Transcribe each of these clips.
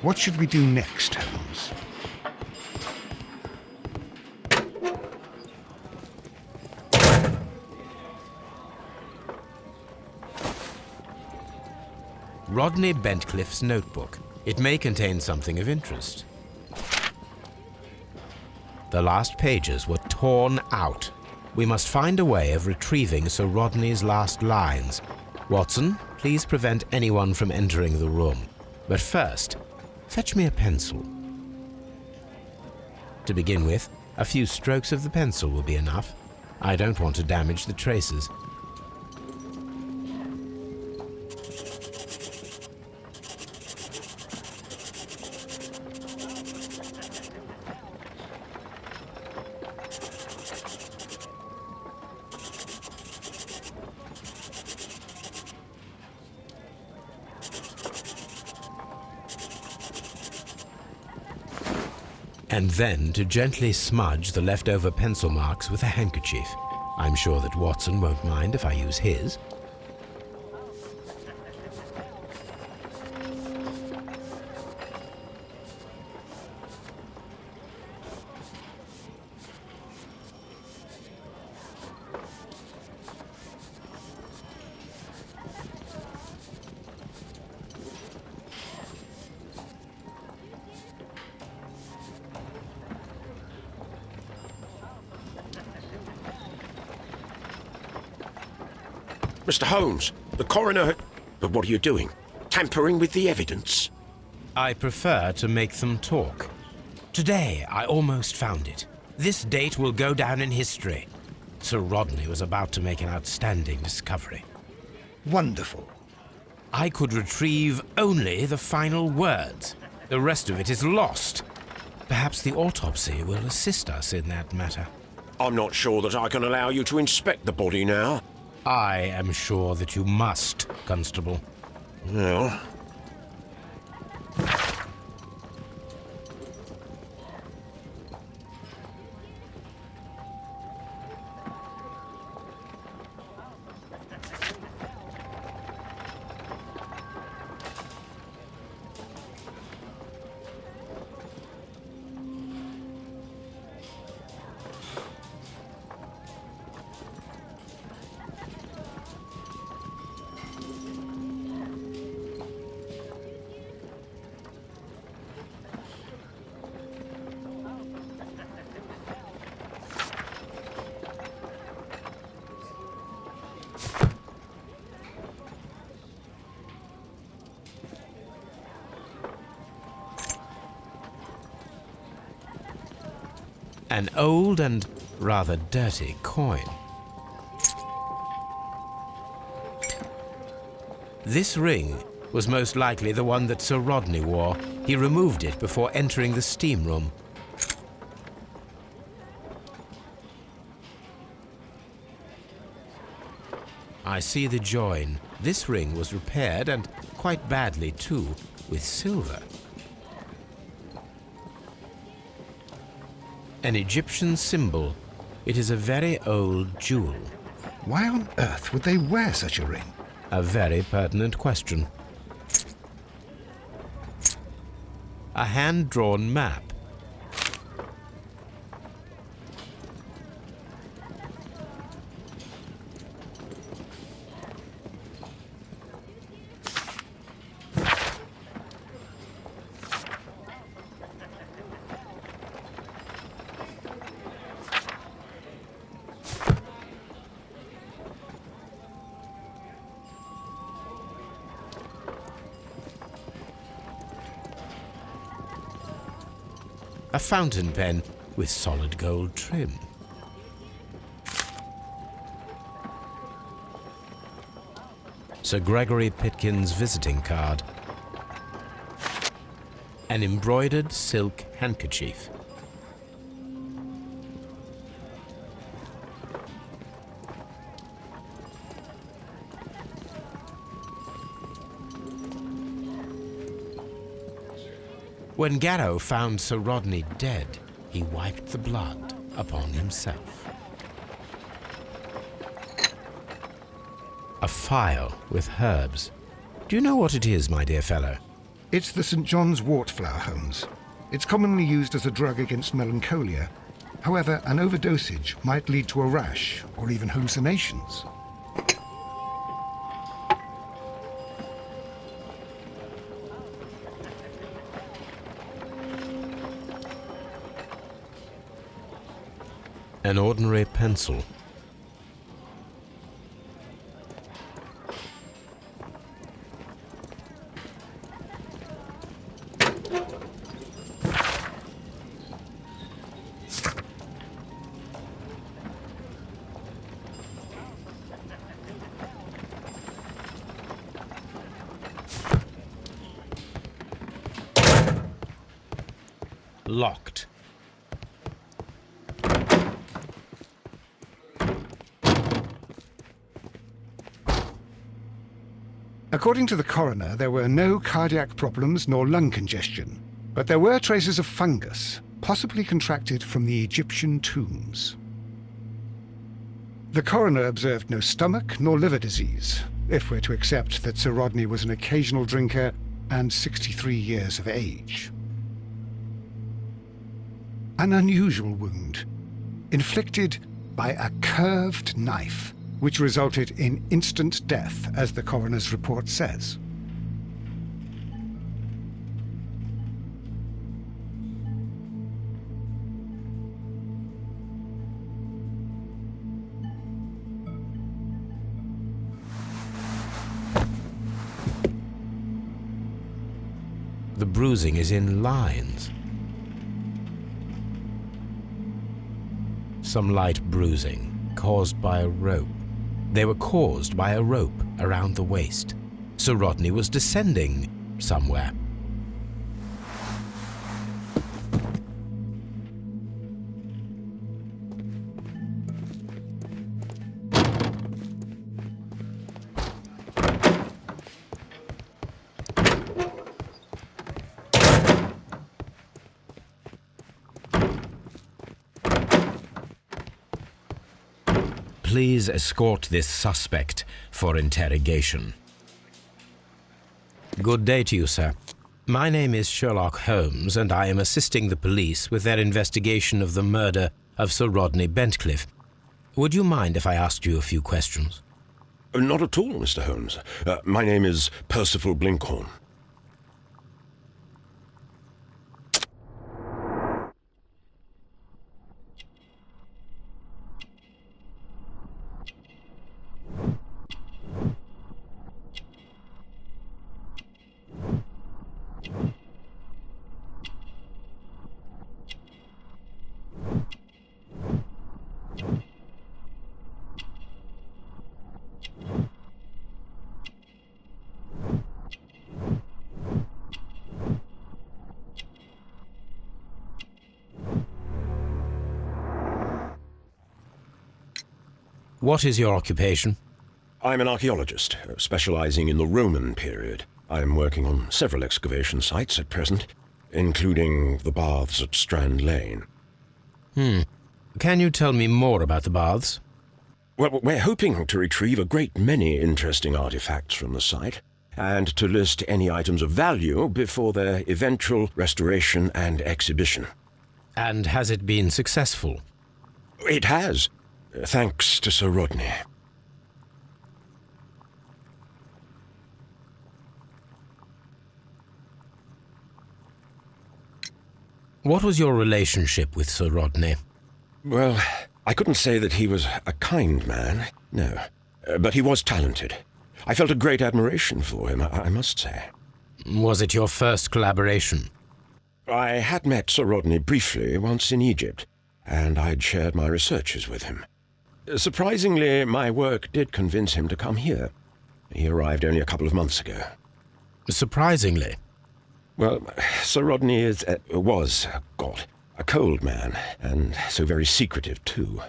What should we do next, Holmes? Rodney Bentcliffe's notebook. It may contain something of interest. The last pages were torn out. We must find a way of retrieving Sir Rodney's last lines. Watson, please prevent anyone from entering the room. But first, fetch me a pencil. To begin with, a few strokes of the pencil will be enough. I don't want to damage the traces. And then to gently smudge the leftover pencil marks with a handkerchief. I'm sure that Watson won't mind if I use his. Mr. Holmes, the coroner... But what are you doing? Tampering with the evidence? I prefer to make them talk. Today, I almost found it. This date will go down in history. Sir Rodney was about to make an outstanding discovery. Wonderful. I could retrieve only the final words. The rest of it is lost. Perhaps the autopsy will assist us in that matter. I'm not sure that I can allow you to inspect the body now. I am sure that you must, Constable. Well... An old and rather dirty coin. This ring was most likely the one that Sir Rodney wore. He removed it before entering the steam room. I see the join. This ring was repaired, and quite badly too, with silver. An Egyptian symbol. It is a very old jewel. Why on earth would they wear such a ring? A very pertinent question. A hand-drawn map. A fountain pen with solid gold trim. Sir Gregory Pitkin's visiting card. An embroidered silk handkerchief. When Garrow found Sir Rodney dead, he wiped the blood upon himself. A phial with herbs. Do you know what it is, my dear fellow? It's the St. John's wort-flower, Holmes. It's commonly used as a drug against melancholia. However, an overdosage might lead to a rash or even hallucinations. An ordinary pencil. Locked. According to the coroner, there were no cardiac problems nor lung congestion, but there were traces of fungus, possibly contracted from the Egyptian tombs. The coroner observed no stomach nor liver disease, if we're to accept that Sir Rodney was an occasional drinker and 63 years of age. An unusual wound, inflicted by a curved knife, which resulted in instant death, as the coroner's report says. The bruising is in lines. Some light bruising, caused by a rope. They were caused by a rope around the waist. Sir Rodney was descending somewhere. Please escort this suspect for interrogation. Good day to you, sir. My name is Sherlock Holmes, and I am assisting the police with their investigation of the murder of Sir Rodney Bentcliffe. Would you mind if I asked you a few questions? Not at all, Mr. Holmes. My name is Percival Blinkhorn. What is your occupation? I'm an archaeologist, specializing in the Roman period. I'm working on several excavation sites at present, including the baths at Strand Lane. Can you tell me more about the baths? Well, we're hoping to retrieve a great many interesting artifacts from the site, and to list any items of value before their eventual restoration and exhibition. And has it been successful? It has, thanks to Sir Rodney. What was your relationship with Sir Rodney? Well, I couldn't say that he was a kind man, no. But he was talented. I felt a great admiration for him, I must say. Was it your first collaboration? I had met Sir Rodney briefly once in Egypt, and I'd shared my researches with him. Surprisingly, my work did convince him to come here. He arrived only a couple of months ago. Surprisingly? Well, Sir Rodney was a cold man, and so very secretive too.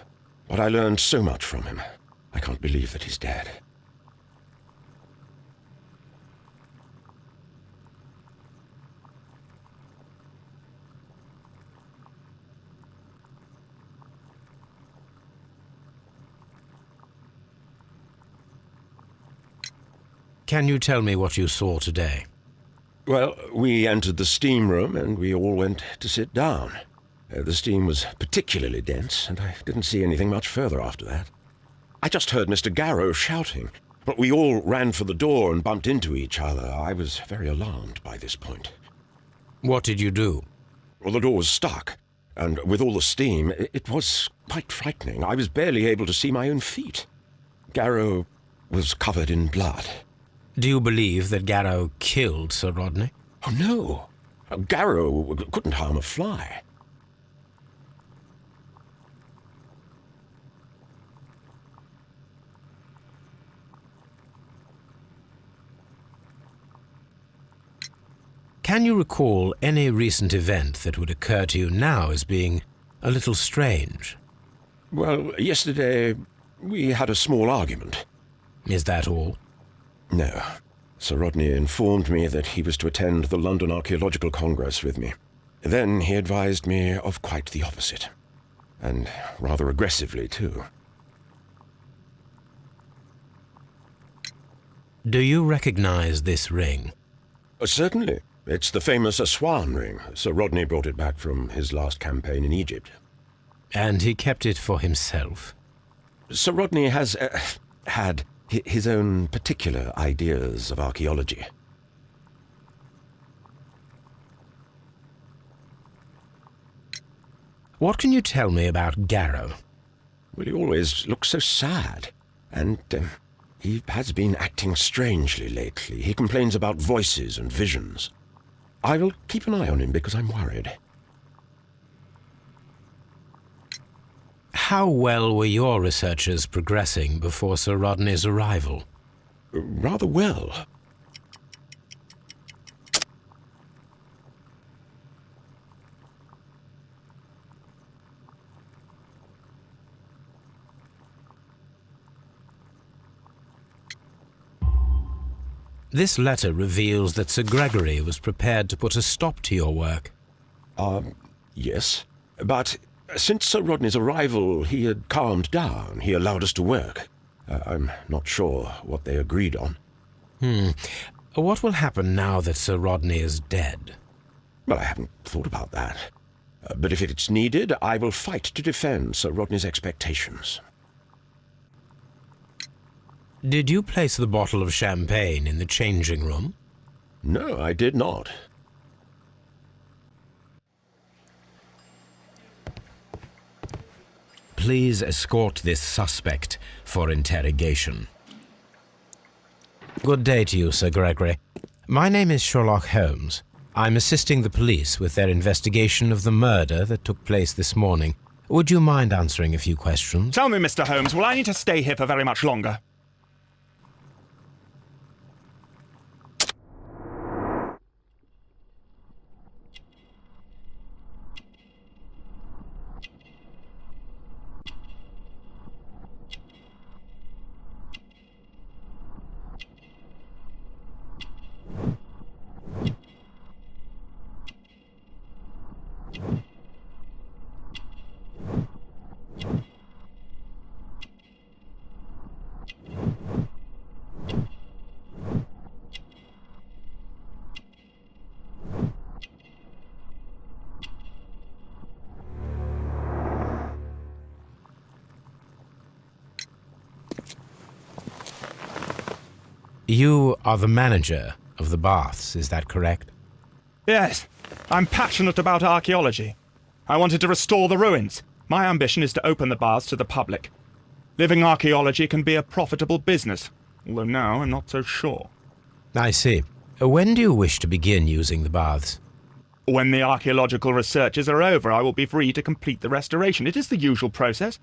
But I learned so much from him. I can't believe that he's dead. Can you tell me what you saw today? Well, we entered the steam room and we all went to sit down. The steam was particularly dense, and I didn't see anything much further after that. I just heard Mr. Garrow shouting, but we all ran for the door and bumped into each other. I was very alarmed by this point. What did you do? Well, the door was stuck, and with all the steam, it was quite frightening. I was barely able to see my own feet. Garrow was covered in blood. Do you believe that Garrow killed Sir Rodney? Oh, no. Garrow couldn't harm a fly. Can you recall any recent event that would occur to you now as being a little strange? Well, yesterday we had a small argument. Is that all? No. Sir Rodney informed me that he was to attend the London Archaeological Congress with me. Then he advised me of quite the opposite. And rather aggressively, too. Do you recognize this ring? Certainly. It's the famous Aswan ring. Sir Rodney brought it back from his last campaign in Egypt. And he kept it for himself? Sir Rodney has had his own particular ideas of archaeology. What can you tell me about Garrow? Well, he always looks so sad. And he has been acting strangely lately. He complains about voices and visions. I will keep an eye on him because I'm worried. How well were your researches progressing before Sir Rodney's arrival? Rather well. This letter reveals that Sir Gregory was prepared to put a stop to your work. Yes. But since Sir Rodney's arrival, he had calmed down. He allowed us to work. I'm not sure what they agreed on. What will happen now that Sir Rodney is dead? Well, I haven't thought about that. But if it's needed, I will fight to defend Sir Rodney's expectations. Did you place the bottle of champagne in the changing room? No, I did not. Please escort this suspect for interrogation. Good day to you, Sir Gregory. My name is Sherlock Holmes. I'm assisting the police with their investigation of the murder that took place this morning. Would you mind answering a few questions? Tell me, Mr. Holmes, will I need to stay here for very much longer? You are the manager of the baths, is that correct? Yes, I'm passionate about archaeology. I wanted to restore the ruins. My ambition is to open the baths to the public. Living archaeology can be a profitable business, although now I'm not so sure. I see. When do you wish to begin using the baths? When the archaeological researches are over, I will be free to complete the restoration. It is the usual process.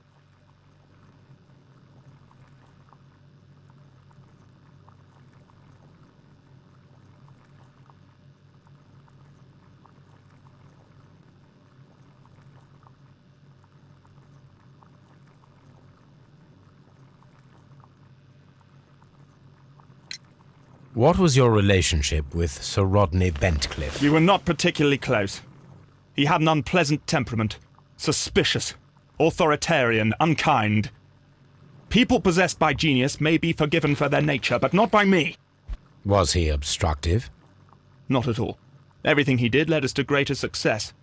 What was your relationship with Sir Rodney Bentcliffe? We were not particularly close. He had an unpleasant temperament, suspicious, authoritarian, unkind. People possessed by genius may be forgiven for their nature, but not by me. Was he obstructive? Not at all. Everything he did led us to greater success.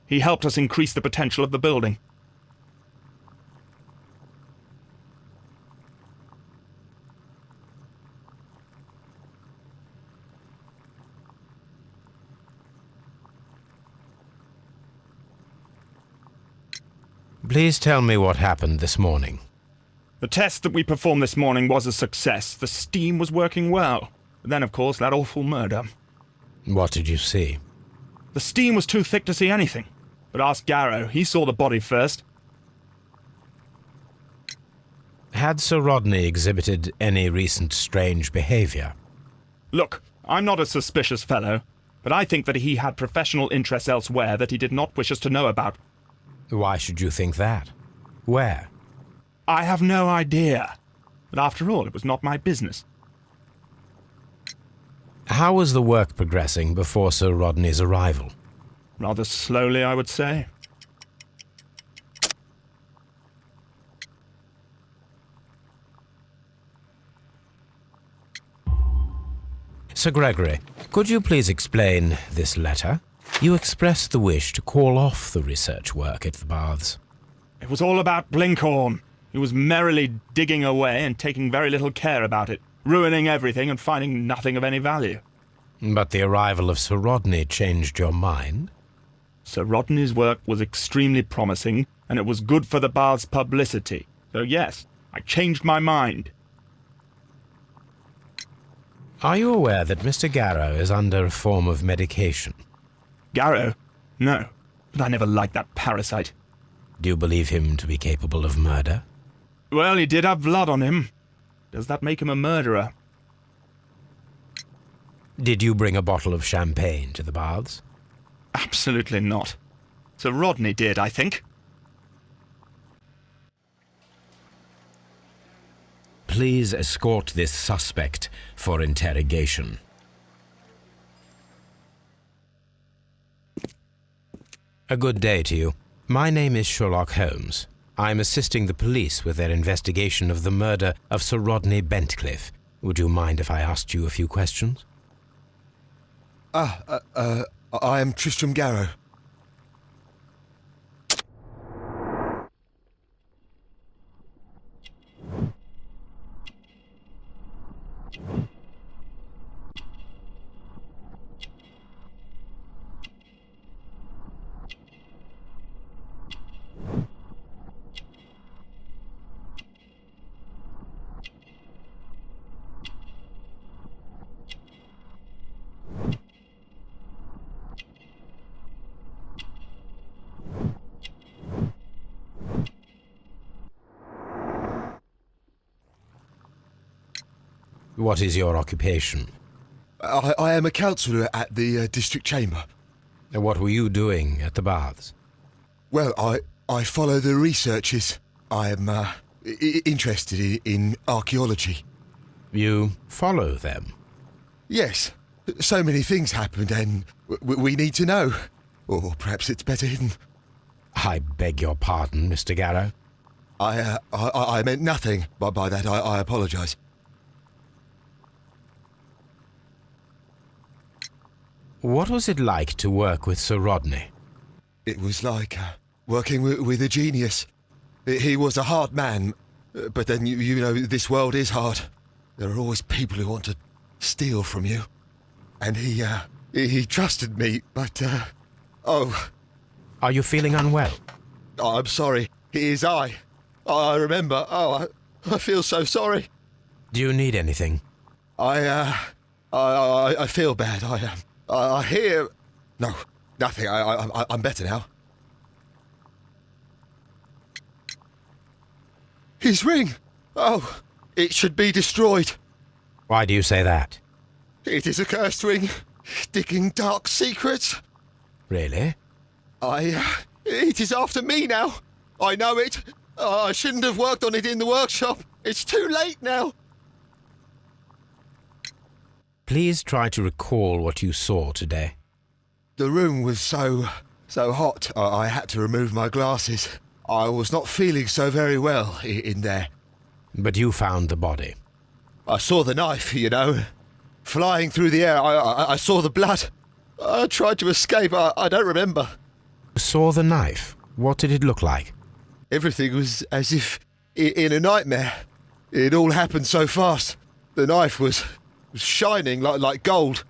He helped us increase the potential of the building. Please tell me what happened this morning. The test that we performed this morning was a success. The steam was working well. But then, of course, that awful murder. What did you see? The steam was too thick to see anything. But ask Garrow. He saw the body first. Had Sir Rodney exhibited any recent strange behavior? Look, I'm not a suspicious fellow, but I think that he had professional interests elsewhere that he did not wish us to know about. Why should you think that? Where? I have no idea. But after all, it was not my business. How was the work progressing before Sir Rodney's arrival? Rather slowly, I would say. Sir Gregory, could you please explain this letter? You expressed the wish to call off the research work at the baths. It was all about Blinkhorn. He was merrily digging away and taking very little care about it, ruining everything and finding nothing of any value. But the arrival of Sir Rodney changed your mind? Sir Rodney's work was extremely promising, and it was good for the bath's publicity. So yes, I changed my mind. Are you aware that Mr. Garrow is under a form of medication? Garrow? No, but I never liked that parasite. Do you believe him to be capable of murder? Well, he did have blood on him. Does that make him a murderer? Did you bring a bottle of champagne to the baths? Absolutely not. Sir Rodney did, I think. Please escort this suspect for interrogation. A good day to you. My name is Sherlock Holmes. I'm assisting the police with their investigation of the murder of Sir Rodney Bentcliffe. Would you mind if I asked you a few questions? I am Tristram Garrow. What is your occupation? I am a counsellor at the district chamber. And what were you doing at the baths? Well, I follow the researches. I am interested in archaeology. You follow them? Yes. So many things happened and we need to know. Or perhaps it's better hidden. I beg your pardon, Mr. Garrow. I meant nothing by that. I apologise. What was it like to work with Sir Rodney? It was like working with a genius. He was a hard man, but then you know this world is hard. There are always people who want to steal from you. And he trusted me, but oh. Are you feeling unwell? I'm sorry. It is I remember. Oh, I feel so sorry. Do you need anything? I feel bad. I hear... No, nothing. I'm better now. His ring! Oh, it should be destroyed. Why do you say that? It is a cursed ring, digging dark secrets. Really? It is after me now. I know it. I shouldn't have worked on it in the workshop. It's too late now. Please try to recall what you saw today. The room was so hot, I had to remove my glasses. I was not feeling so very well in there. But you found the body. I saw the knife, you know, flying through the air. I saw the blood. I tried to escape. I don't remember. Saw the knife. What did it look like? Everything was as if in a nightmare. It all happened so fast. The knife was shining like gold.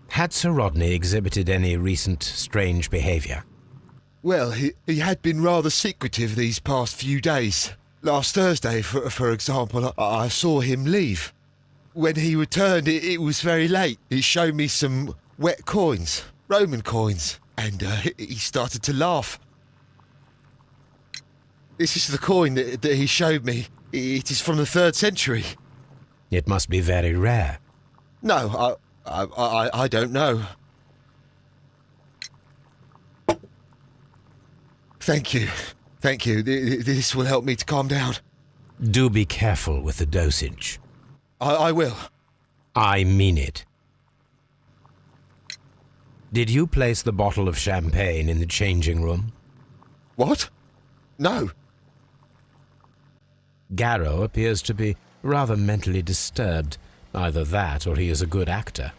Had Sir Rodney exhibited any recent strange behaviour? Well, he had been rather secretive these past few days. Last Thursday, for example, I saw him leave. When he returned, it was very late. He showed me some wet coins, Roman coins, and he started to laugh. This is the coin that he showed me. It is from the 3rd century. It must be very rare. No, I don't know. Thank you. Thank you. This will help me to calm down. Do be careful with the dosage. I will. I mean it. Did you place the bottle of champagne in the changing room? What? No. Garrow appears to be rather mentally disturbed. Either that or he is a good actor.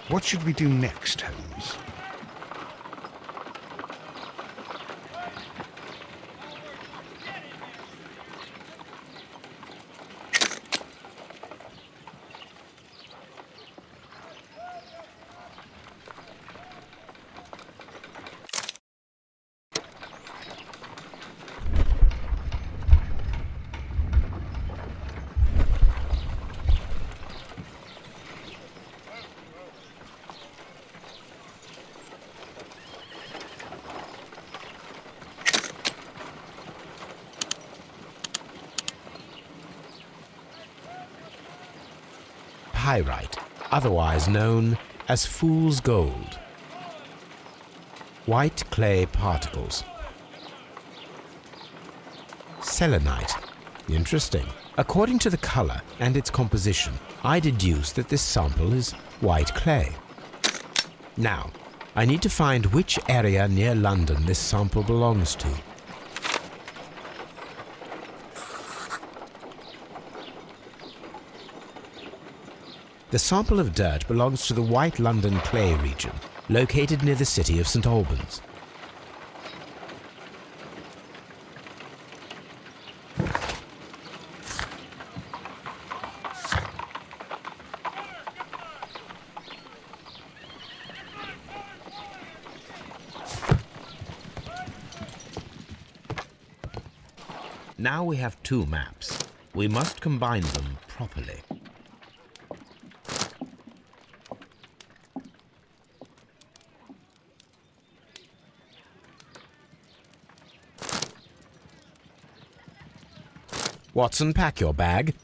What should we do next, Holmes? Pyrite, otherwise known as fool's gold. White clay particles. Selenite, Interesting. According to the color and its composition, I deduce that this sample is white clay. Now, I need to find which area near London this sample belongs to. The sample of dirt belongs to the White London clay region, located near the city of St. Albans. Now we have two maps. We must combine them properly. Watson, pack your bag.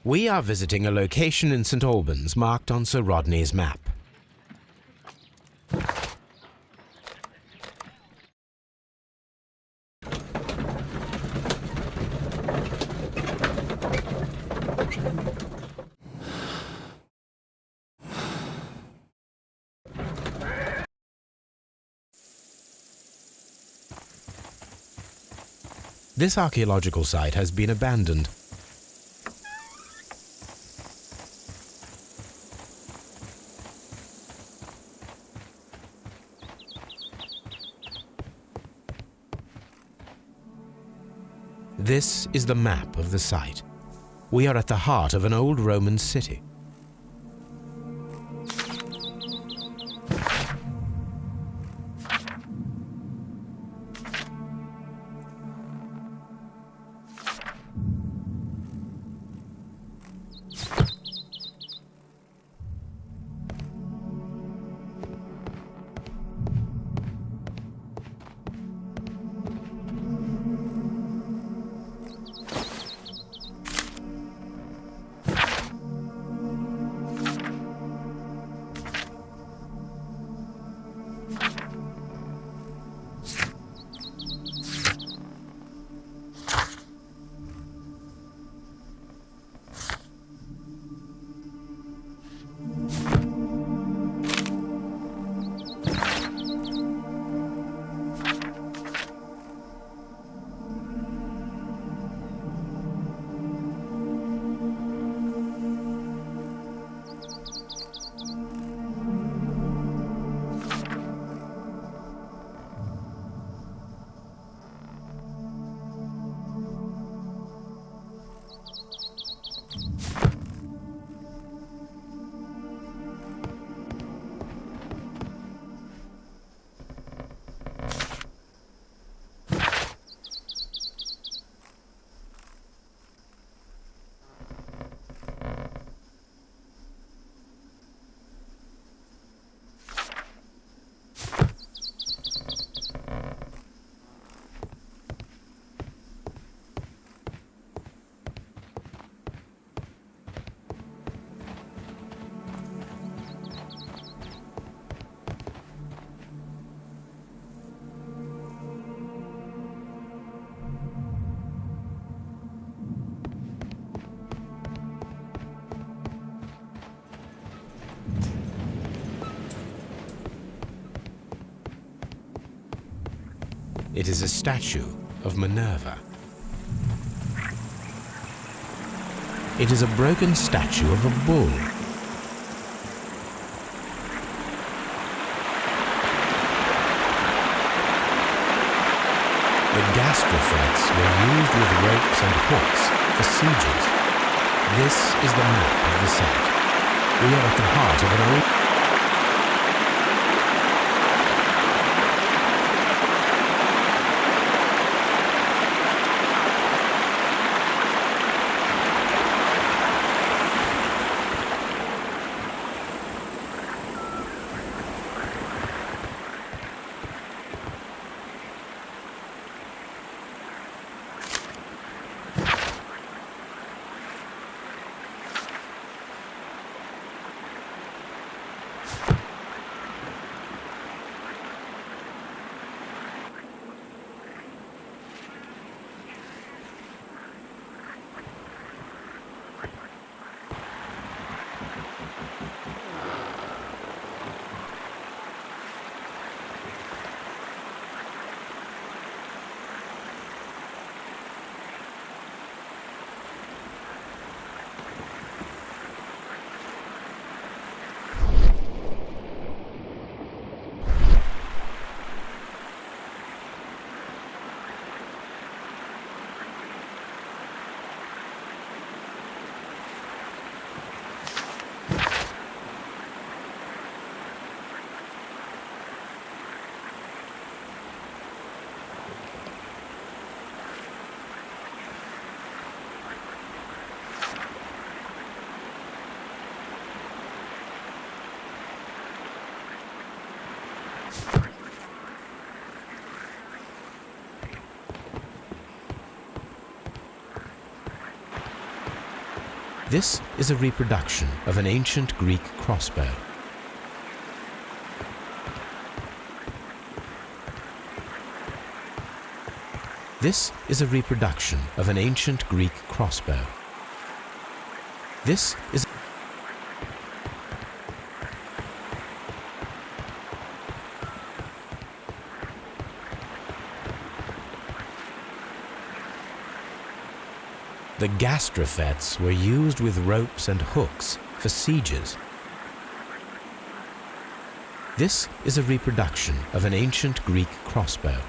We are visiting a location in St. Albans marked on Sir Rodney's map. This archaeological site has been abandoned. This is the map of the site. We are at the heart of an old Roman city. It is a statue of Minerva. It is a broken statue of a bull. The gastrofrets were used with ropes and hooks for sieges. This is the map of the site. We are at the heart of an old... This is a reproduction of an ancient Greek crossbow. This is a reproduction of an ancient Greek crossbow. This is The gastrofets were used with ropes and hooks for sieges. This is a reproduction of an ancient Greek crossbow.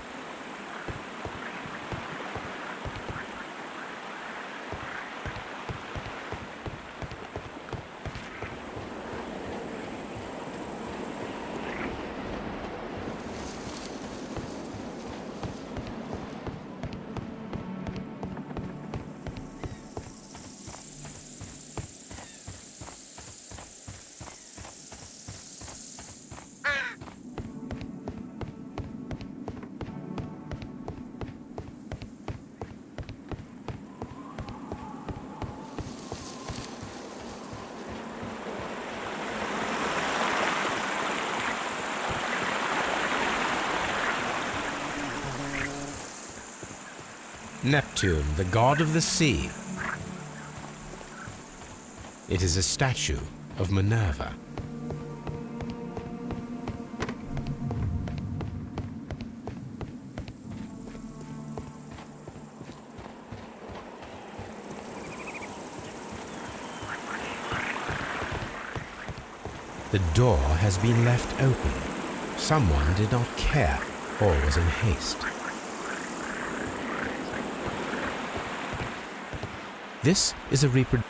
Neptune, the god of the sea. It is a statue of Minerva. The door has been left open. Someone did not care or was in haste. This is a reproduction.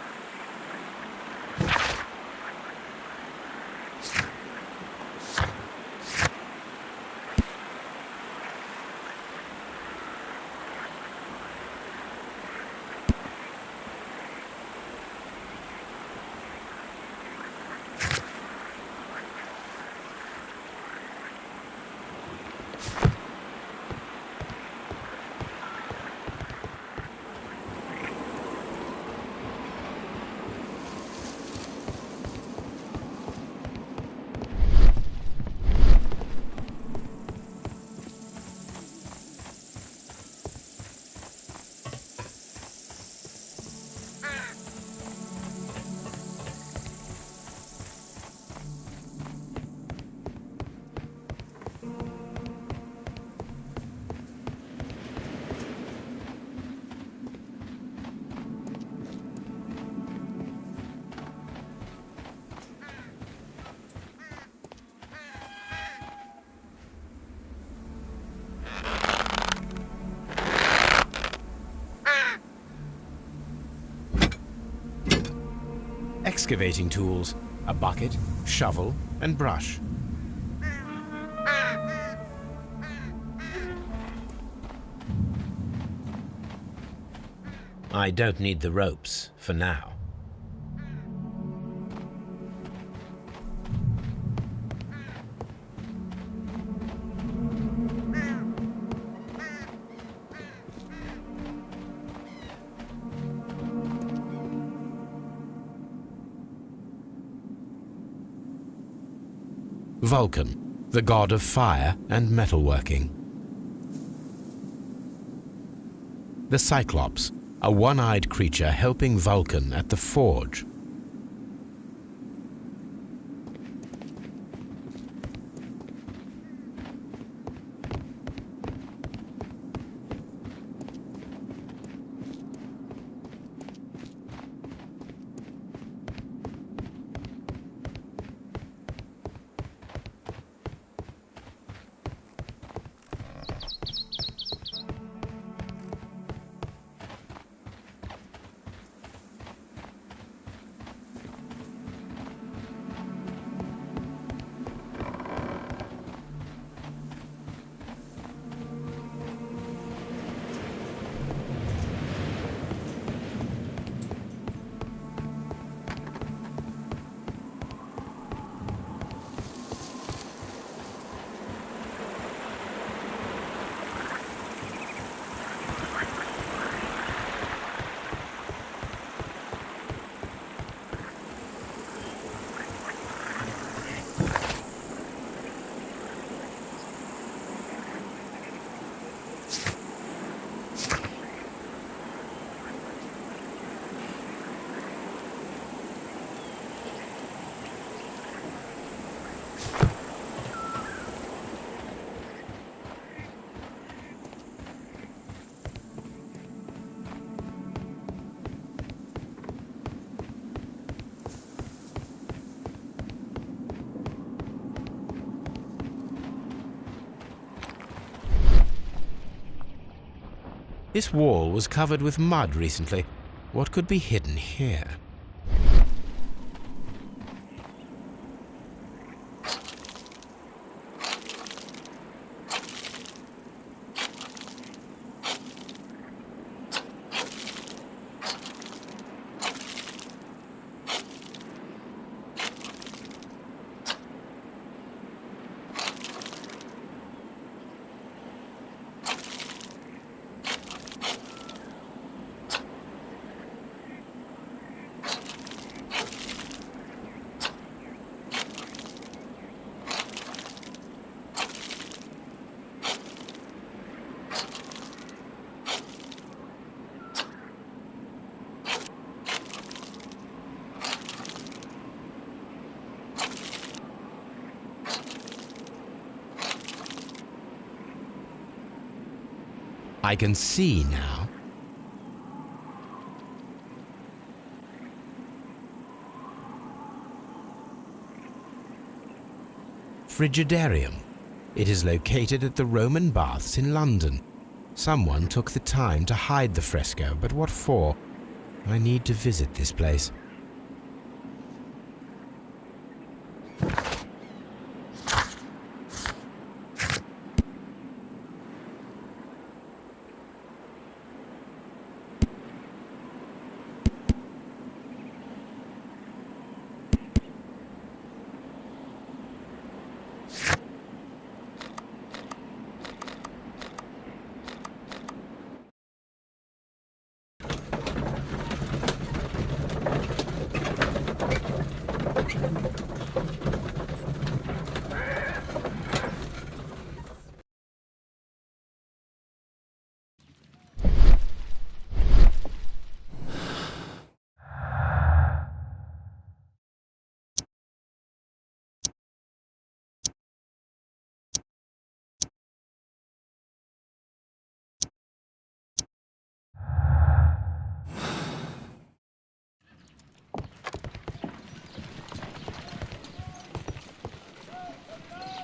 Excavating tools, a bucket, shovel, and brush. I don't need the ropes for now. Vulcan, the god of fire and metalworking. The Cyclops, a one-eyed creature helping Vulcan at the forge. This wall was covered with mud recently. What could be hidden here? I can see now. Frigidarium. It is located at the Roman Baths in London. Someone took the time to hide the fresco, but what for? I need to visit this place.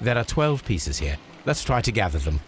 There are 12 pieces here. Let's try to gather them.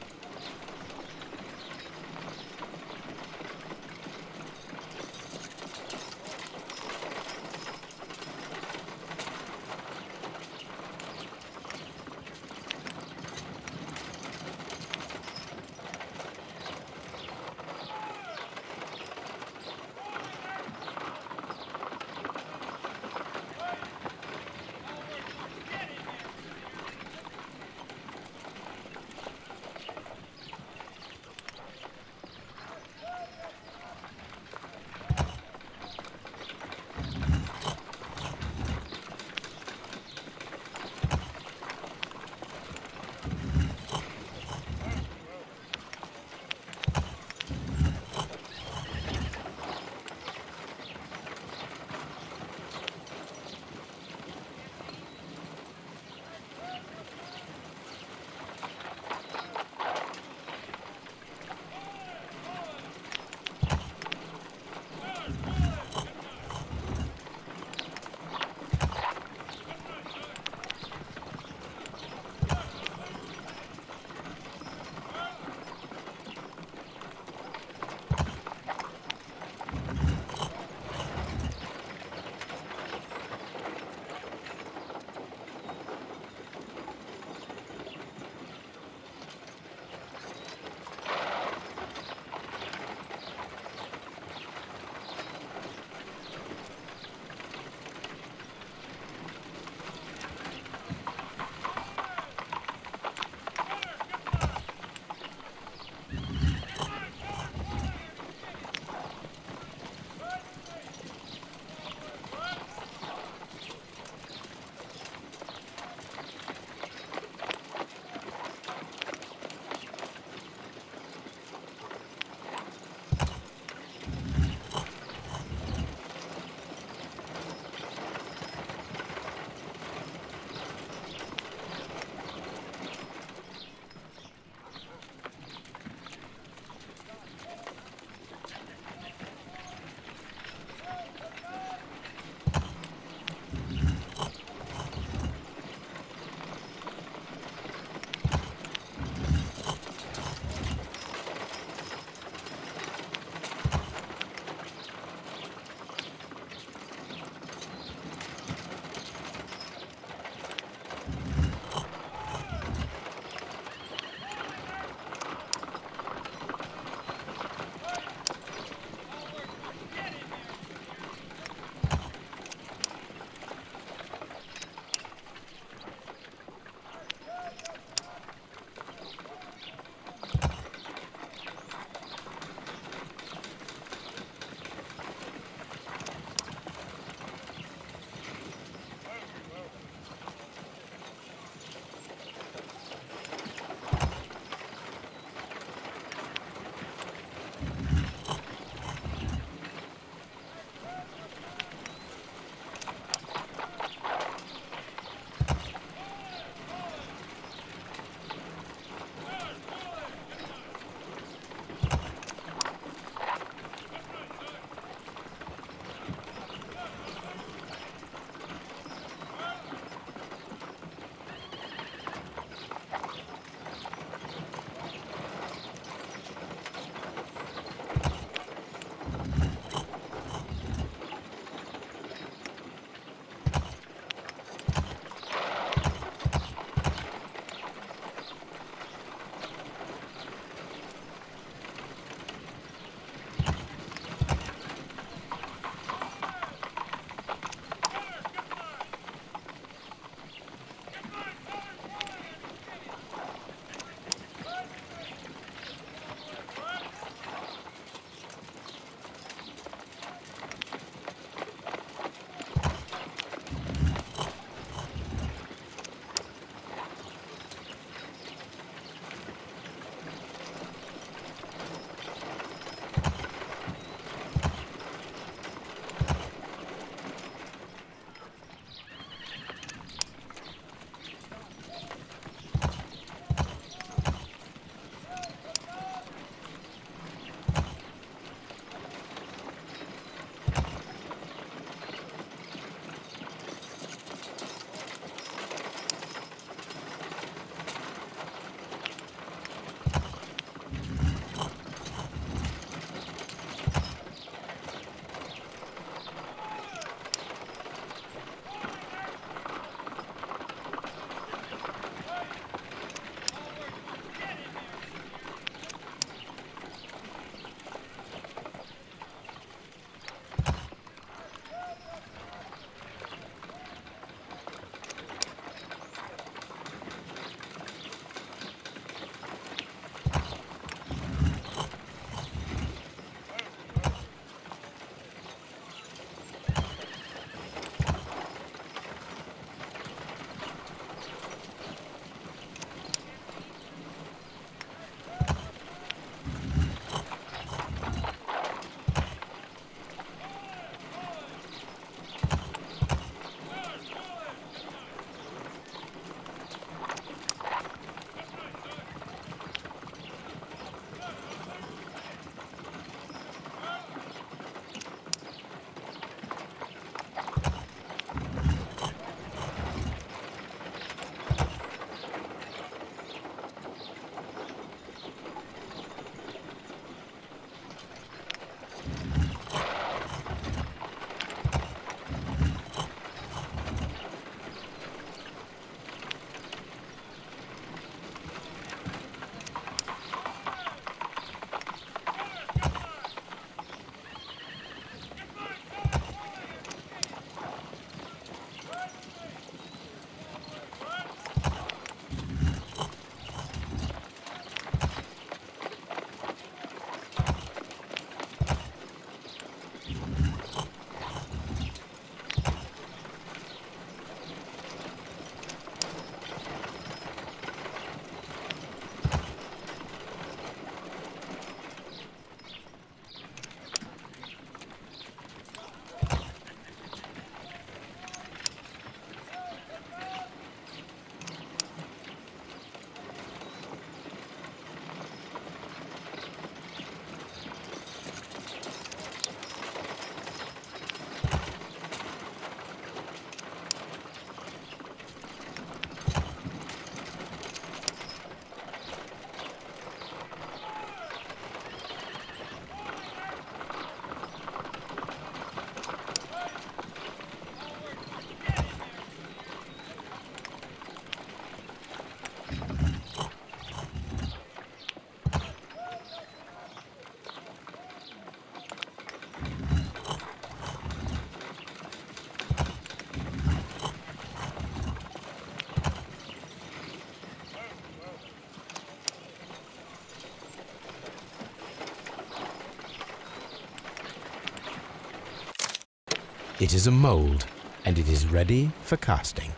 It is a mold, and it is ready for casting.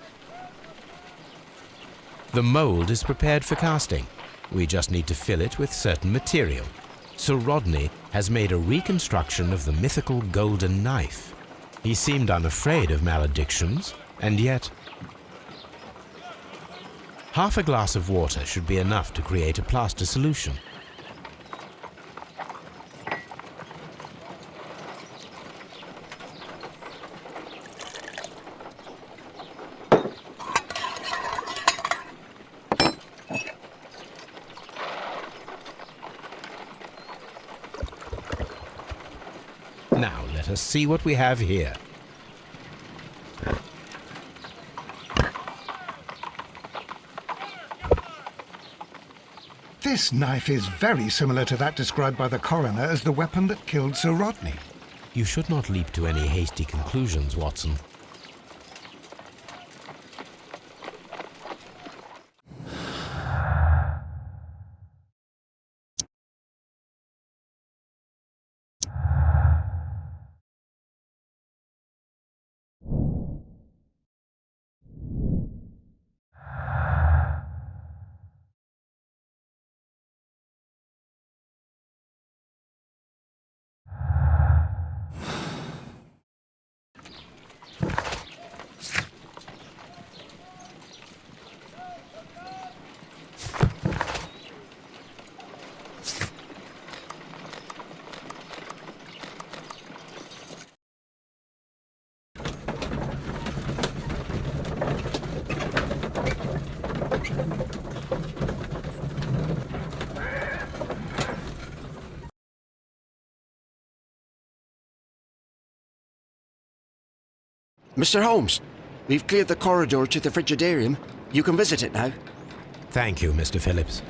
The mold is prepared for casting. We just need to fill it with certain material. Sir Rodney has made a reconstruction of the mythical golden knife. He seemed unafraid of maledictions, and yet... Half a glass of water should be enough to create a plaster solution. Now let us see what we have here. This knife is very similar to that described by the coroner as the weapon that killed Sir Rodney. You should not leap to any hasty conclusions, Watson. Mr. Holmes, we've cleared the corridor to the Frigidarium. You can visit it now. Thank you, Mr. Phillips.